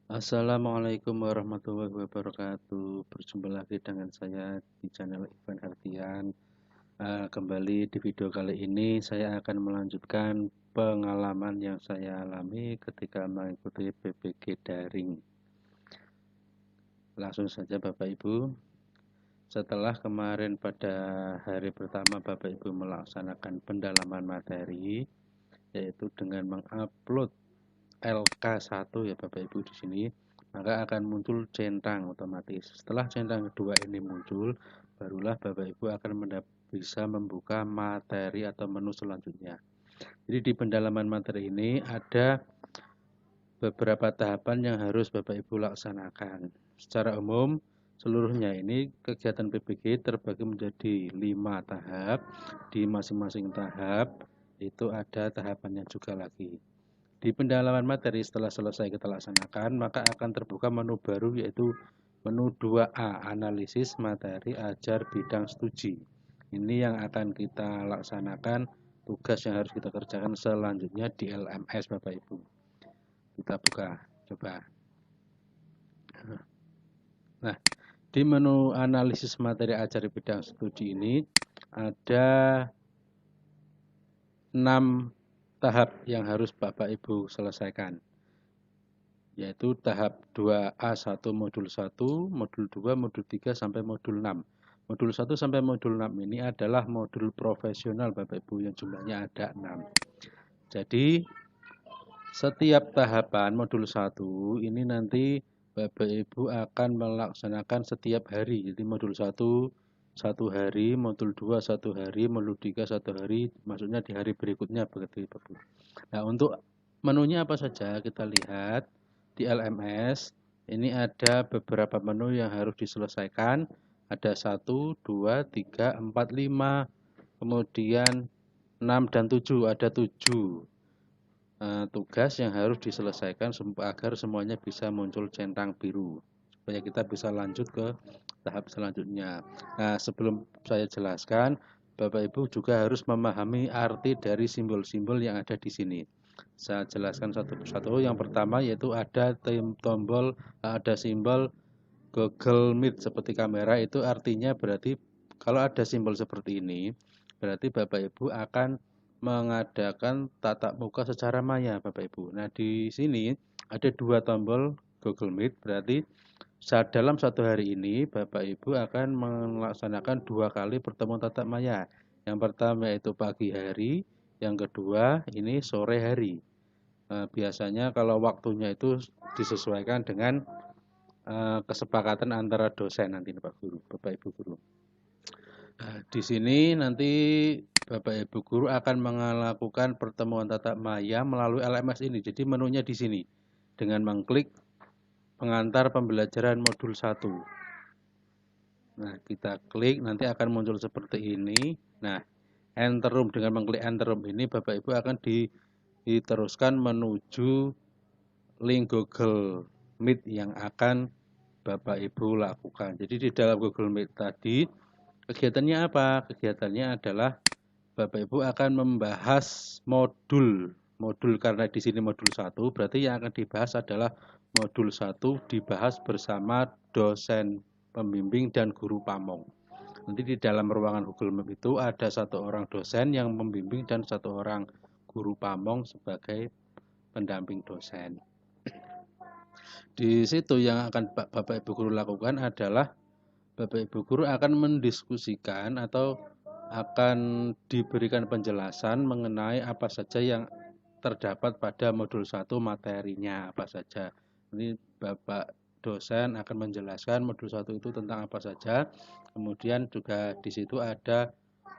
Assalamualaikum warahmatullahi wabarakatuh. Berjumpa lagi dengan saya di channel Ivan Hardian. Kembali di video kali ini saya akan melanjutkan pengalaman yang saya alami ketika mengikuti PPG daring. Langsung saja Bapak Ibu. Setelah kemarin pada hari pertama Bapak Ibu melaksanakan pendalaman materi, yaitu dengan mengupload LK1 ya Bapak Ibu di sini, maka akan muncul centang otomatis. Setelah centang kedua ini muncul, barulah Bapak Ibu akan bisa membuka materi atau menu selanjutnya. Jadi di pendalaman materi ini ada beberapa tahapan yang harus Bapak Ibu laksanakan. Secara umum, seluruhnya ini kegiatan PPG terbagi menjadi 5 tahap. Di masing-masing tahap itu ada tahapannya juga lagi. Di pendalaman materi setelah selesai kita laksanakan, maka akan terbuka menu baru yaitu menu 2A, analisis materi ajar bidang studi. Ini yang akan kita laksanakan, tugas yang harus kita kerjakan selanjutnya di LMS Bapak Ibu. Kita buka, coba. Nah, di menu analisis materi ajar bidang studi ini ada 6 tahap yang harus Bapak Ibu selesaikan, yaitu tahap 2A1 modul 1, modul 2, modul 3 sampai modul 6. Modul 1 sampai modul 6 ini adalah modul profesional Bapak Ibu yang jumlahnya ada 6. Jadi setiap tahapan modul 1 ini nanti Bapak Ibu akan melaksanakan setiap hari. Jadi modul 1 1 hari, modul 2 1 hari, modul 3 1 hari, maksudnya di hari berikutnya begitu Bapak Ibu. Nah, untuk menunya apa saja kita lihat di LMS. Ini ada beberapa menu yang harus diselesaikan. Ada 1, 2, 3, 4, 5, kemudian 6 dan 7. Ada 7 tugas yang harus diselesaikan agar semuanya bisa muncul centang biru, supaya kita bisa lanjut ke tahap selanjutnya. Nah, sebelum saya jelaskan, Bapak Ibu juga harus memahami arti dari simbol-simbol yang ada di sini. Saya jelaskan satu persatu. Yang pertama yaitu ada ada simbol Google Meet seperti kamera, itu artinya berarti kalau ada simbol seperti ini, berarti Bapak Ibu akan mengadakan tatap muka secara maya Bapak Ibu. Nah, di sini ada 2 tombol Google Meet, berarti dalam 1 hari ini Bapak Ibu akan melaksanakan 2 kali pertemuan tatap maya. Yang pertama yaitu pagi hari, yang kedua ini sore hari. Biasanya kalau waktunya itu disesuaikan dengan kesepakatan antara dosen nanti Bapak Ibu guru. Nah, di sini nanti Bapak Ibu guru akan melakukan pertemuan tatap maya melalui LMS ini. Jadi menunya di sini dengan mengklik pengantar pembelajaran modul 1. Nah, kita klik nanti akan muncul seperti ini. Nah, enter room, dengan mengklik enter room ini Bapak Ibu akan diteruskan menuju link Google Meet yang akan Bapak Ibu lakukan. Jadi di dalam Google Meet tadi kegiatannya apa? Kegiatannya adalah Bapak Ibu akan membahas modul karena di sini modul 1, berarti yang akan dibahas adalah modul 1 dibahas bersama dosen pembimbing dan guru pamong. Nanti di dalam ruangan Google Meet itu ada 1 orang dosen yang membimbing dan 1 orang guru pamong sebagai pendamping dosen. Di situ yang akan Bapak Ibu guru lakukan adalah Bapak Ibu guru akan mendiskusikan atau akan diberikan penjelasan mengenai apa saja yang terdapat pada modul 1 materinya apa saja. Ini Bapak dosen akan menjelaskan modul 1 itu tentang apa saja. Kemudian juga di situ ada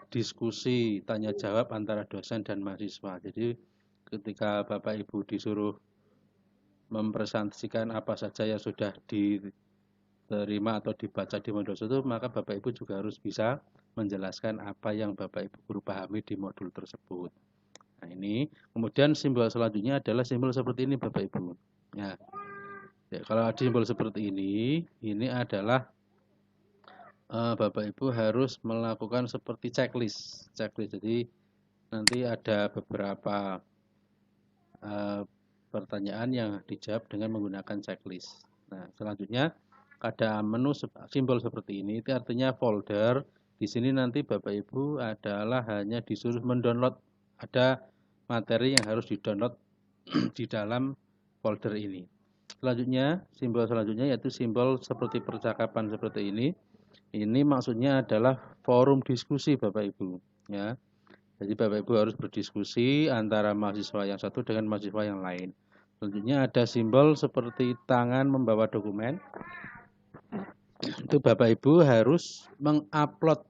diskusi tanya jawab antara dosen dan mahasiswa. Jadi ketika Bapak Ibu disuruh mempresentasikan apa saja yang sudah diterima atau dibaca di modul 1, maka Bapak Ibu juga harus bisa menjelaskan apa yang Bapak Ibu guru pahami di modul tersebut. Nah, ini kemudian simbol selanjutnya adalah simbol seperti ini Bapak Ibu. Ya, kalau ada simbol seperti ini adalah Bapak Ibu harus melakukan seperti checklist. Jadi nanti ada beberapa pertanyaan yang dijawab dengan menggunakan checklist. Nah, selanjutnya ada menu simbol seperti ini, itu artinya folder. Di sini nanti Bapak Ibu adalah hanya disuruh mendownload, ada materi yang harus didownload di dalam folder ini. Selanjutnya, simbol selanjutnya yaitu simbol seperti percakapan seperti ini. Ini maksudnya adalah forum diskusi Bapak Ibu, ya. Jadi Bapak Ibu harus berdiskusi antara mahasiswa yang satu dengan mahasiswa yang lain. Selanjutnya ada simbol seperti tangan membawa dokumen. Itu Bapak Ibu harus mengupload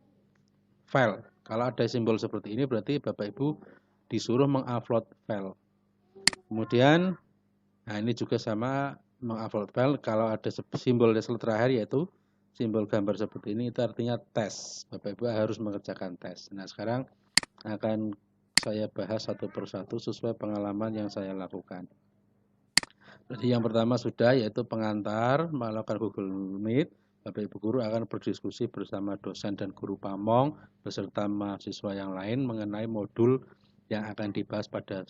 file. Kalau ada simbol seperti ini berarti Bapak Ibu disuruh mengupload file. Kemudian, nah ini juga sama mengupload file. Kalau ada simbol terakhir yaitu simbol gambar seperti ini, itu artinya tes. Bapak Ibu harus mengerjakan tes. Nah sekarang akan saya bahas satu persatu sesuai pengalaman yang saya lakukan. Jadi yang pertama sudah yaitu pengantar melakukan Google Meet. Bapak Ibu guru akan berdiskusi bersama dosen dan guru pamong beserta mahasiswa yang lain mengenai modul yang akan dibahas pada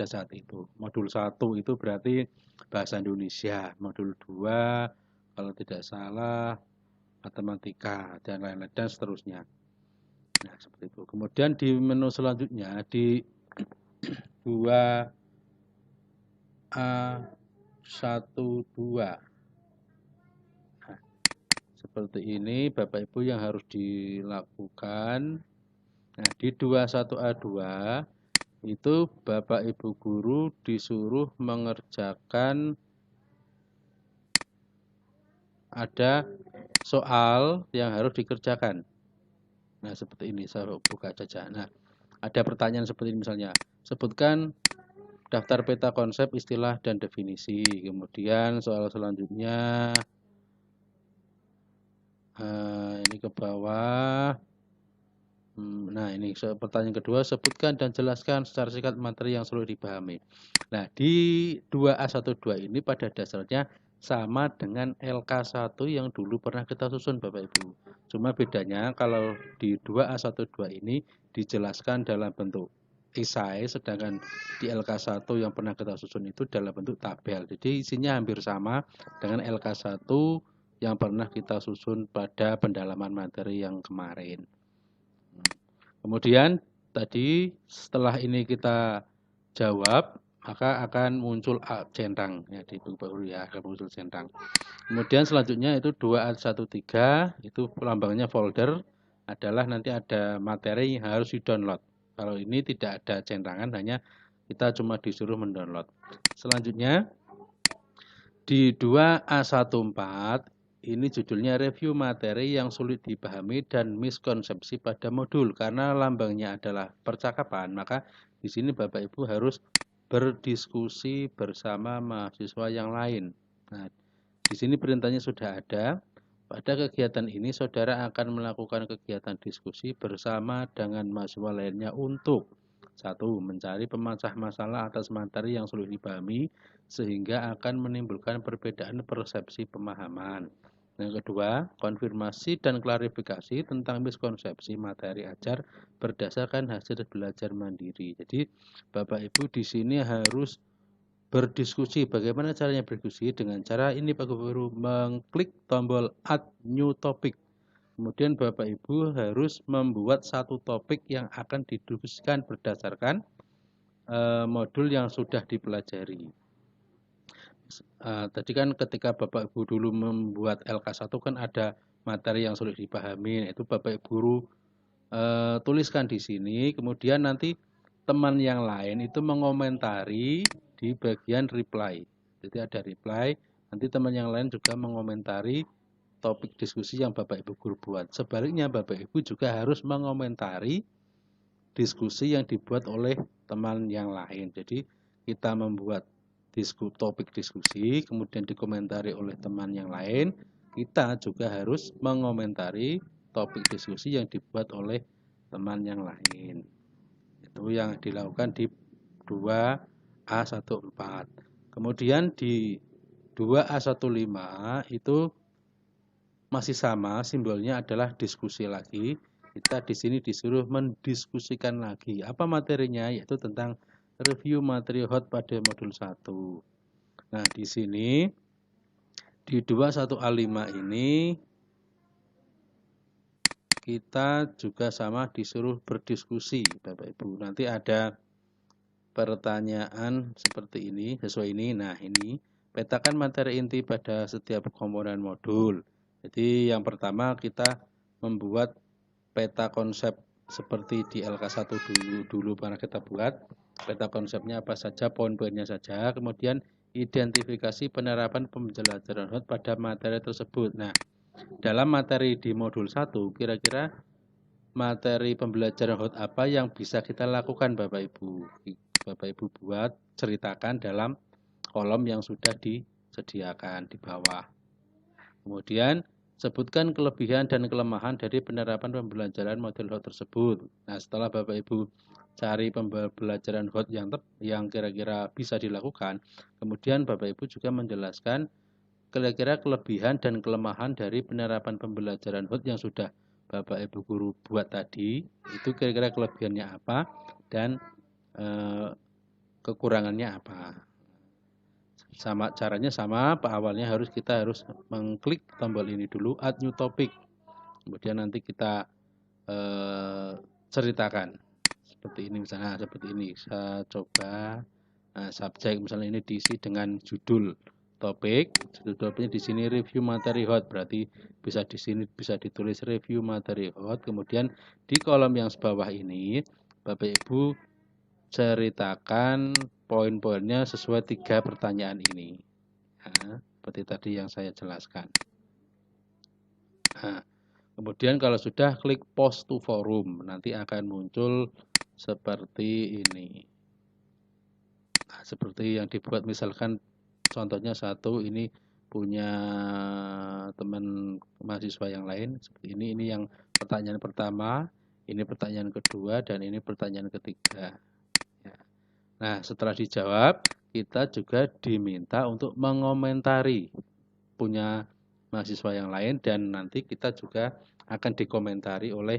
saat itu. Modul 1 itu berarti bahasa Indonesia, modul 2 kalau tidak salah matematika dan lain-lain dan seterusnya. Nah, seperti itu. Kemudian di menu selanjutnya di 2A12. Nah, seperti ini Bapak Ibu yang harus dilakukan. Nah, di 21A2 itu Bapak Ibu guru disuruh mengerjakan ada soal yang harus dikerjakan. Nah, seperti ini saya buka saja. Nah, ada pertanyaan seperti ini misalnya, sebutkan daftar peta konsep, istilah, dan definisi. Kemudian soal selanjutnya, ini ke bawah. Nah, ini pertanyaan kedua, sebutkan dan jelaskan secara singkat materi yang sulit dipahami. Nah, di 2A12 ini pada dasarnya sama dengan LK1 yang dulu pernah kita susun Bapak Ibu. Cuma bedanya kalau di 2A12 ini dijelaskan dalam bentuk esai, sedangkan di LK1 yang pernah kita susun itu dalam bentuk tabel. Jadi isinya hampir sama dengan LK1 yang pernah kita susun pada pendalaman materi yang kemarin. Kemudian tadi setelah ini kita jawab, maka akan muncul centang ya di Bapak Guru ya, akan muncul centang. Kemudian selanjutnya itu 2A13 itu lambangnya folder adalah nanti ada materi yang harus di-download. Kalau ini tidak ada centangan, hanya kita cuma disuruh mendownload. Selanjutnya di 2A14 ini judulnya review materi yang sulit dipahami dan miskonsepsi pada modul. Karena lambangnya adalah percakapan, maka di sini Bapak Ibu harus berdiskusi bersama mahasiswa yang lain. Nah, di sini perintahnya sudah ada. Pada kegiatan ini saudara akan melakukan kegiatan diskusi bersama dengan mahasiswa lainnya untuk 1. Mencari pemecah masalah atas materi yang sulit dipahami sehingga akan menimbulkan perbedaan persepsi pemahaman. Yang kedua, konfirmasi dan klarifikasi tentang miskonsepsi materi ajar berdasarkan hasil belajar mandiri. Jadi, Bapak Ibu di sini harus berdiskusi. Bagaimana caranya berdiskusi? Dengan cara ini Pak Guru, mengklik tombol add new topic. Kemudian Bapak Ibu harus membuat satu topik yang akan didiskusikan berdasarkan modul yang sudah dipelajari. Tadi kan ketika Bapak Ibu dulu membuat LK1 kan ada materi yang sulit dipahami, itu Bapak Ibu guru tuliskan di sini, kemudian nanti teman yang lain itu mengomentari di bagian reply. Jadi ada reply, nanti teman yang lain juga mengomentari topik diskusi yang Bapak Ibu guru buat. Sebaliknya Bapak Ibu juga harus mengomentari diskusi yang dibuat oleh teman yang lain. Jadi kita membuat topik diskusi, kemudian dikomentari oleh teman yang lain, kita juga harus mengomentari topik diskusi yang dibuat oleh teman yang lain. Itu yang dilakukan di 2A14. Kemudian di 2A15 itu masih sama, simbolnya adalah diskusi lagi. Kita di sini disuruh mendiskusikan lagi. Apa materinya? Yaitu tentang review materi hot pada modul 1. Nah, di sini di 21A5 ini kita juga sama disuruh berdiskusi, Bapak Ibu. Nanti ada pertanyaan seperti ini, sesuai ini. Nah, ini petakan materi inti pada setiap komponen modul. Jadi yang pertama kita membuat peta konsep seperti di LK1 dulu pernah kita buat. Peta konsepnya apa saja, poin-poinnya saja. Kemudian identifikasi penerapan pembelajaran hot pada materi tersebut. Nah, dalam materi di modul 1 kira-kira materi pembelajaran hot apa yang bisa kita lakukan Bapak Ibu. Bapak Ibu buat, ceritakan dalam kolom yang sudah disediakan di bawah. Kemudian sebutkan kelebihan dan kelemahan dari penerapan pembelajaran model hot tersebut. Nah, setelah Bapak Ibu cari pembelajaran hot yang kira-kira bisa dilakukan, kemudian Bapak Ibu juga menjelaskan kira-kira kelebihan dan kelemahan dari penerapan pembelajaran hot yang sudah Bapak Ibu guru buat tadi, itu kira-kira kelebihannya apa dan kekurangannya apa. Sama caranya sama, awalnya kita harus mengklik tombol ini dulu, add new topic. Kemudian nanti kita ceritakan seperti ini misalnya, seperti ini. Saya coba subjek misalnya ini diisi dengan judul topik. Judul topiknya di sini review materi hot, berarti bisa di sini bisa ditulis review materi hot. Kemudian di kolom yang sebawah ini Bapak Ibu ceritakan poin-poinnya sesuai 3 pertanyaan ini. Nah, seperti tadi yang saya jelaskan. Nah, kemudian kalau sudah klik post to forum, nanti akan muncul seperti ini. Nah, seperti yang dibuat misalkan contohnya satu ini punya teman mahasiswa yang lain seperti ini yang pertanyaan pertama, ini pertanyaan kedua, dan ini pertanyaan ketiga. Nah, setelah dijawab, kita juga diminta untuk mengomentari punya mahasiswa yang lain dan nanti kita juga akan dikomentari oleh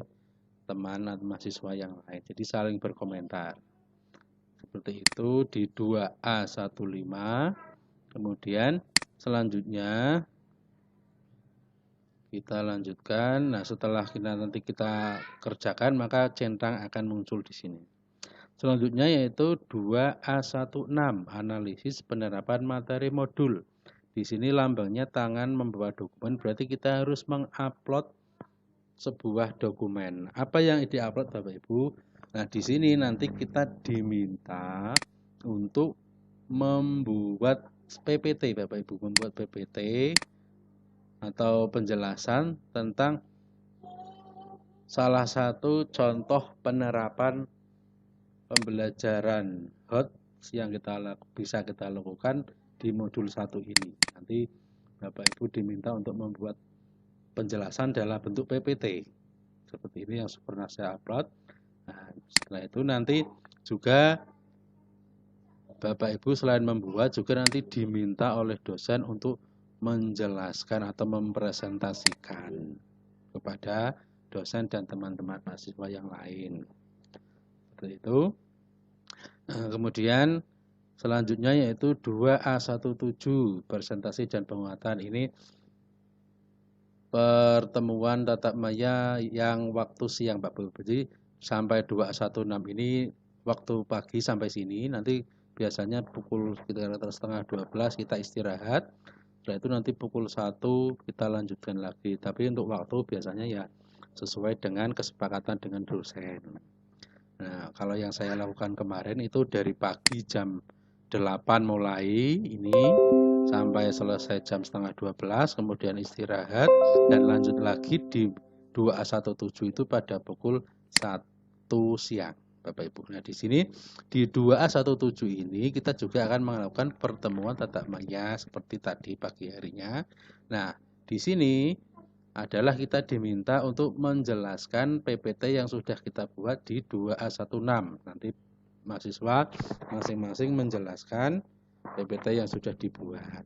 teman atau mahasiswa yang lain. Jadi saling berkomentar. Seperti itu di 2A15. Kemudian selanjutnya kita lanjutkan. Nah, setelah nanti kita kerjakan, maka centang akan muncul di sini. Selanjutnya yaitu 2A16, analisis penerapan materi modul. Di sini lambangnya tangan membawa dokumen, berarti kita harus mengupload sebuah dokumen. Apa yang diupload Bapak Ibu? Nah, di sini nanti kita diminta untuk membuat PPT Bapak Ibu, membuat PPT atau penjelasan tentang salah satu contoh penerapan pembelajaran hot yang bisa kita lakukan di modul 1 ini. Nanti Bapak Ibu diminta untuk membuat penjelasan dalam bentuk PPT. Seperti ini yang pernah saya upload. Nah, setelah itu nanti juga Bapak Ibu selain membuat juga nanti diminta oleh dosen untuk menjelaskan atau mempresentasikan kepada dosen dan teman-teman mahasiswa yang lain. Seperti itu. Nah, kemudian selanjutnya yaitu 2A17, presentasi dan penguatan. Ini pertemuan tatap maya yang waktu siang Bapak Ibu. Jadi sampai 2A16 ini waktu pagi sampai sini, nanti biasanya pukul sekitar setengah 12 kita istirahat. Setelah itu nanti pukul 1 kita lanjutkan lagi. Tapi untuk waktu biasanya ya sesuai dengan kesepakatan dengan dosen. Nah, kalau yang saya lakukan kemarin itu dari pagi jam 8 mulai ini sampai selesai jam setengah 12, kemudian istirahat dan lanjut lagi di 2A17 itu pada pukul 1 siang, Bapak Ibu. Nah, di sini di 2A17 ini kita juga akan melakukan pertemuan tatap maya seperti tadi pagi harinya. Nah, di sini adalah kita diminta untuk menjelaskan PPT yang sudah kita buat di 2A16. Nanti mahasiswa masing-masing menjelaskan PPT yang sudah dibuat.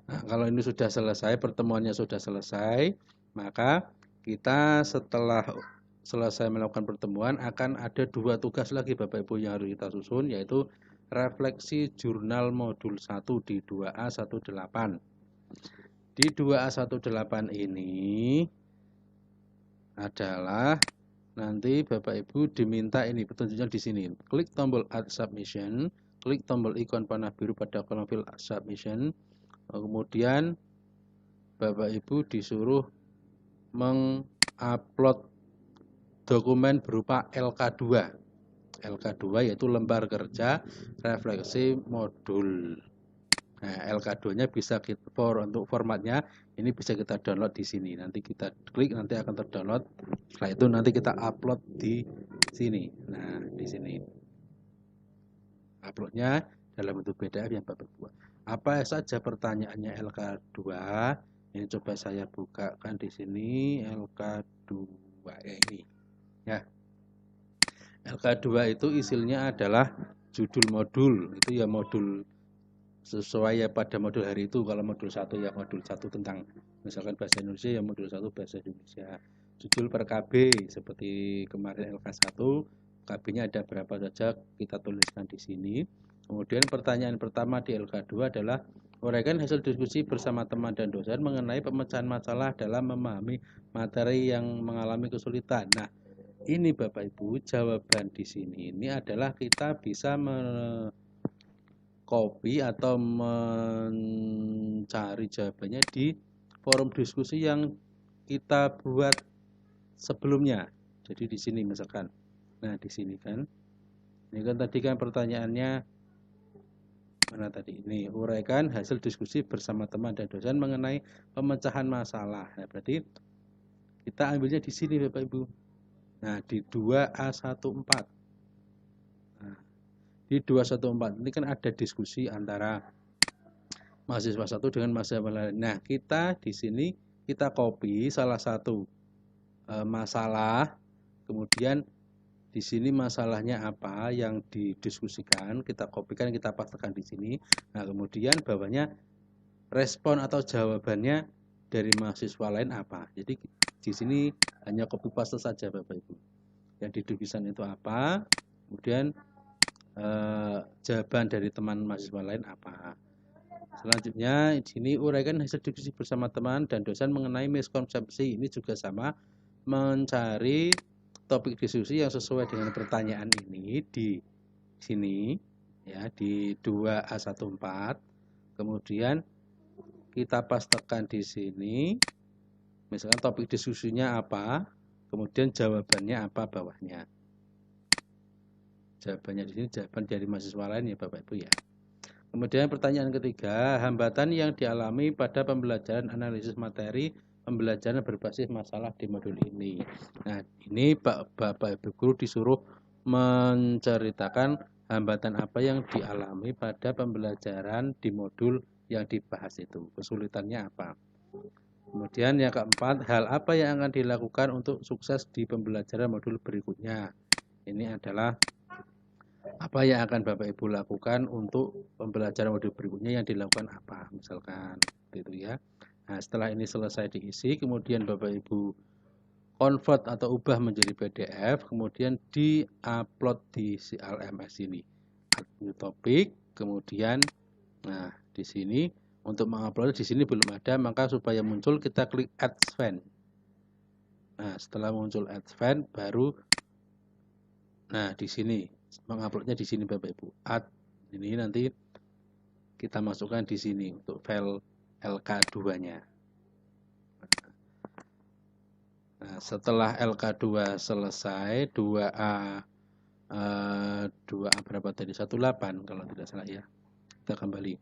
Nah, kalau ini sudah selesai, pertemuannya sudah selesai, maka kita setelah selesai melakukan pertemuan akan ada 2 tugas lagi Bapak Ibu yang harus kita susun, yaitu refleksi jurnal modul 1 di 2A18. Di 2A18 ini adalah nanti Bapak Ibu diminta ini petunjuknya di sini. Klik tombol Add Submission, klik tombol ikon panah biru pada kolom fill Submission. Kemudian Bapak Ibu disuruh mengupload dokumen berupa LK2. LK2 yaitu lembar kerja refleksi modul. Nah, LK2-nya bisa kita untuk formatnya ini bisa kita download di sini. Nanti kita klik, nanti akan terdownload. Setelah itu nanti kita upload di sini. Nah, di sini. Uploadnya dalam bentuk PDF yang Bapak buat. Apa saja pertanyaannya LK2? Ini coba saya bukakan di sini LK2 ini. Ya. LK2 itu isinya adalah judul modul. Itu ya modul sesuai ya pada modul hari itu. Kalau modul 1 ya modul 1 tentang misalkan bahasa Indonesia ya modul 1 bahasa Indonesia. Judul per KB seperti kemarin LK1, KB-nya ada berapa saja kita tuliskan di sini. Kemudian pertanyaan pertama di LK2 adalah uraikan hasil diskusi bersama teman dan dosen mengenai pemecahan masalah dalam memahami materi yang mengalami kesulitan. Nah, ini Bapak Ibu, jawaban di sini ini adalah kita bisa copy atau mencari jawabannya di forum diskusi yang kita buat sebelumnya. Jadi di sini misalkan. Nah, di sini kan. Ini kan tadi kan pertanyaannya mana tadi? Ini uraikan hasil diskusi bersama teman dan dosen mengenai pemecahan masalah. Nah, berarti kita ambilnya di sini Bapak Ibu. Nah, di 2A14. Nah, di 214 ini kan ada diskusi antara mahasiswa satu dengan mahasiswa lain. Nah, kita di sini kita copy salah satu masalah, kemudian di sini masalahnya apa yang didiskusikan, kita kopikan, kita pastekan di sini. Nah, kemudian bawahnya respon atau jawabannya dari mahasiswa lain apa. Jadi di sini hanya copy paste saja Bapak Ibu. Yang didiskusikan itu apa, kemudian jawaban dari teman mahasiswa lain apa. Selanjutnya di sini uraikan hasil diskusi bersama teman dan dosen mengenai miskonsepsi. Ini juga sama, mencari topik diskusi yang sesuai dengan pertanyaan ini di sini ya, di 2A14. Kemudian kita pastekan di sini misalkan topik diskusinya apa, kemudian jawabannya apa bawahnya. Jawabannya di sini jawaban dari mahasiswa lain ya Bapak Ibu ya. Kemudian pertanyaan ketiga, hambatan yang dialami pada pembelajaran analisis materi pembelajaran berbasis masalah di modul ini. Nah, ini Bapak Ibu guru disuruh menceritakan hambatan apa yang dialami pada pembelajaran di modul yang dibahas itu. Kesulitannya apa? Kemudian yang keempat, hal apa yang akan dilakukan untuk sukses di pembelajaran modul berikutnya? Ini adalah apa yang akan Bapak Ibu lakukan untuk pembelajaran modul berikutnya, yang dilakukan apa misalkan gitu ya. Nah, setelah ini selesai diisi, kemudian Bapak Ibu convert atau ubah menjadi PDF, kemudian di-upload di CLMS ini. Add new topic, kemudian nah di sini untuk mengupload di sini belum ada, maka supaya muncul kita klik Add Sven. Nah, setelah muncul Add Sven baru nah di sini menguploadnya di sini Bapak Ibu. Add ini nanti kita masukkan di sini untuk file LK2-nya. Nah, setelah LK2 selesai, 2A berapa tadi? 18 kalau tidak salah ya. Kita kembali.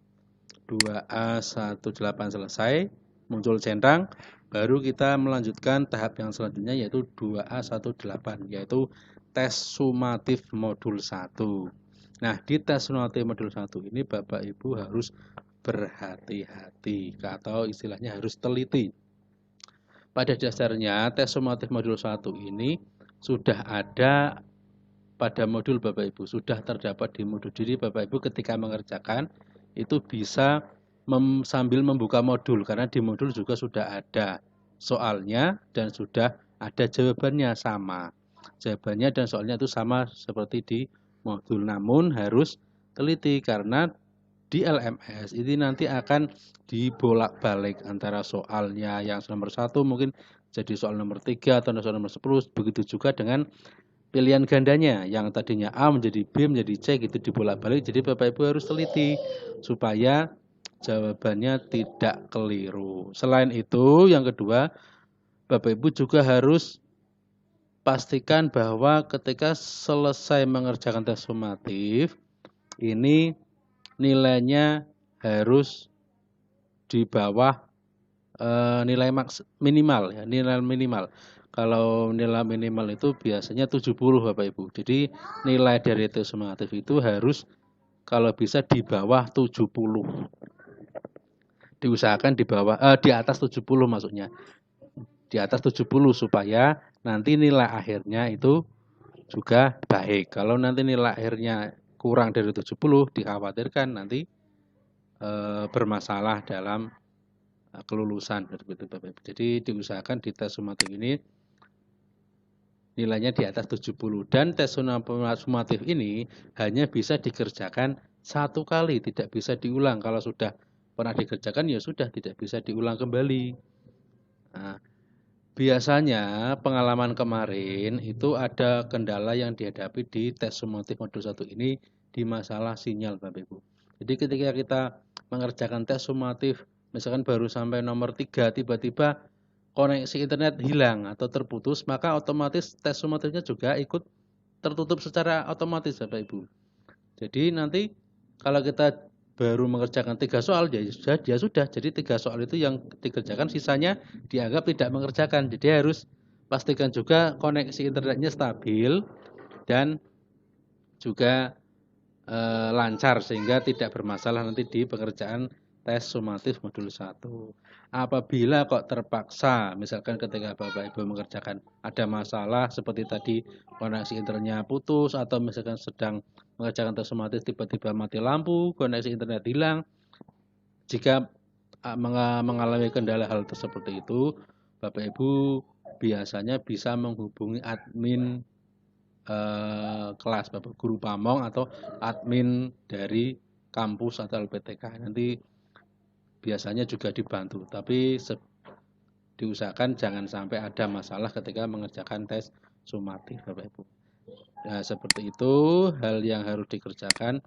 2A18 selesai, muncul centang, baru kita melanjutkan tahap yang selanjutnya yaitu 2A18, yaitu tes sumatif modul 1. Nah, di tes sumatif modul 1 ini Bapak Ibu harus berhati-hati atau istilahnya harus teliti. Pada dasarnya tes sumatif modul 1 ini sudah ada pada modul Bapak Ibu, sudah terdapat di modul. Jadi Bapak Ibu ketika mengerjakan itu bisa sambil membuka modul, karena di modul juga sudah ada soalnya dan sudah ada jawabannya sama. Jawabannya dan soalnya itu sama seperti di modul, namun harus teliti karena di LMS ini nanti akan dibolak-balik antara soalnya yang nomor 1 mungkin jadi soal nomor 3 atau soal nomor 10. Begitu juga dengan pilihan gandanya yang tadinya A menjadi B menjadi C gitu dibolak-balik. Jadi Bapak Ibu harus teliti supaya jawabannya tidak keliru. Selain itu, yang kedua, Bapak Ibu juga harus pastikan bahwa ketika selesai mengerjakan tes sumatif, ini nilainya harus di bawah nilai minimal ya, nilai minimal. Kalau nilai minimal itu biasanya 70 Bapak Ibu. Jadi nilai dari tes sumatif itu harus kalau bisa di bawah 70. Diusahakan di atas 70 maksudnya. Di atas 70 supaya nanti nilai akhirnya itu juga baik. Kalau nanti nilai akhirnya kurang dari 70 dikhawatirkan nanti bermasalah dalam kelulusan begitu Bapak Ibu. Jadi diusahakan di tes sumatif ini nilainya di atas 70 dan tes sumatif ini hanya bisa dikerjakan satu kali, tidak bisa diulang. Kalau sudah pernah dikerjakan ya sudah tidak bisa diulang kembali. Nah, biasanya pengalaman kemarin itu ada kendala yang dihadapi di tes sumatif modul 1 ini di masalah sinyal Bapak Ibu. Jadi ketika kita mengerjakan tes sumatif misalkan baru sampai nomor 3 tiba-tiba koneksi internet hilang atau terputus, maka otomatis tes sumatifnya juga ikut tertutup secara otomatis Bapak Ibu. Jadi nanti kalau kita baru mengerjakan 3 soal ya sudah. Jadi 3 soal itu yang dikerjakan, sisanya dianggap tidak mengerjakan. Jadi harus pastikan juga koneksi internetnya stabil dan juga lancar sehingga tidak bermasalah nanti di pengerjaan tes sumatif modul 1. Apabila kok terpaksa misalkan ketika Bapak Ibu mengerjakan ada masalah seperti tadi koneksi internetnya putus atau misalkan sedang mengerjakan tes sumatif tiba-tiba mati lampu, koneksi internet hilang. Jika mengalami kendala hal seperti itu, Bapak Ibu biasanya bisa menghubungi admin kelas Bapak Guru Pamong atau admin dari kampus atau LPTK. Nanti biasanya juga dibantu, tapi diusahakan jangan sampai ada masalah ketika mengerjakan tes sumatif Bapak Ibu. Nah, seperti itu hal yang harus dikerjakan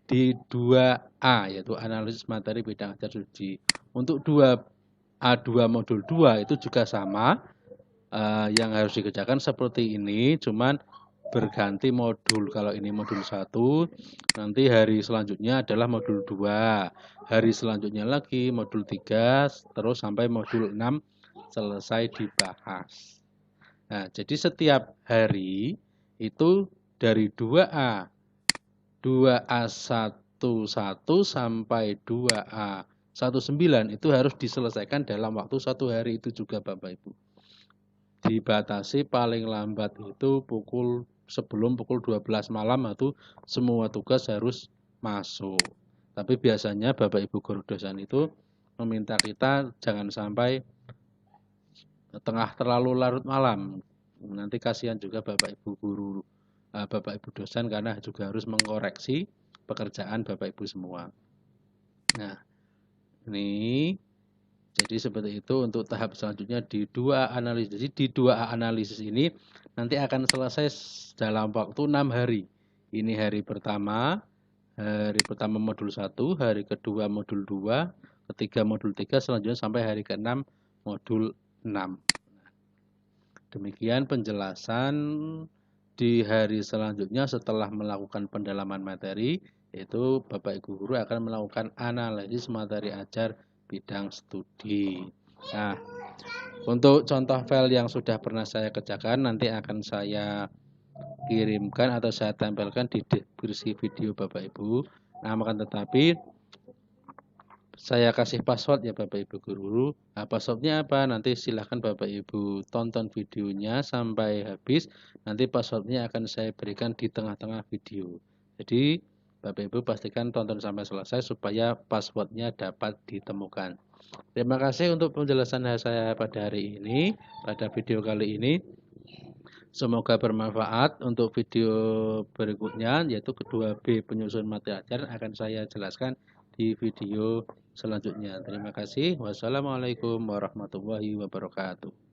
di 2A yaitu analisis materi bidang ajar studi. Untuk 2A2 modul 2 itu juga sama yang harus dikerjakan seperti ini, cuman berganti modul. Kalau ini modul 1, nanti hari selanjutnya adalah modul 2. Hari selanjutnya lagi modul 3, terus sampai modul 6 selesai dibahas. Nah, jadi setiap hari itu dari 2A 2A11 sampai 2A19 itu harus diselesaikan dalam waktu 1 hari itu juga Bapak Ibu. Dibatasi paling lambat itu sebelum pukul 12 malam itu semua tugas harus masuk. Tapi biasanya Bapak Ibu guru dosen itu meminta kita jangan sampai tengah terlalu larut malam. Nanti kasihan juga Bapak Ibu guru, Bapak Ibu dosen karena juga harus mengkoreksi pekerjaan Bapak Ibu semua. Nah, ini jadi seperti itu untuk tahap selanjutnya di 2A analisis. Jadi di 2A analisis ini nanti akan selesai dalam waktu 6 hari. Ini hari pertama modul 1, hari kedua modul 2, ketiga modul 3, selanjutnya sampai hari ke-6 modul 6. Demikian penjelasan di hari selanjutnya setelah melakukan pendalaman materi, yaitu Bapak Ibu guru akan melakukan analisis materi ajar bidang studi. Nah, untuk contoh file yang sudah pernah saya kerjakan nanti akan saya kirimkan atau saya tempelkan di deskripsi video Bapak Ibu. Nah, akan tetapi saya kasih password ya Bapak Ibu guru. Nah, passwordnya apa? Nanti silahkan Bapak Ibu tonton videonya sampai habis. Nanti passwordnya akan saya berikan di tengah-tengah video. Jadi Bapak Ibu pastikan tonton sampai selesai supaya passwordnya dapat ditemukan. Terima kasih untuk penjelasan saya pada hari ini, pada video kali ini. Semoga bermanfaat. Untuk video berikutnya, yaitu kedua B penyusun materi ajar, akan saya jelaskan di video selanjutnya. Terima kasih. Wassalamualaikum warahmatullahi wabarakatuh.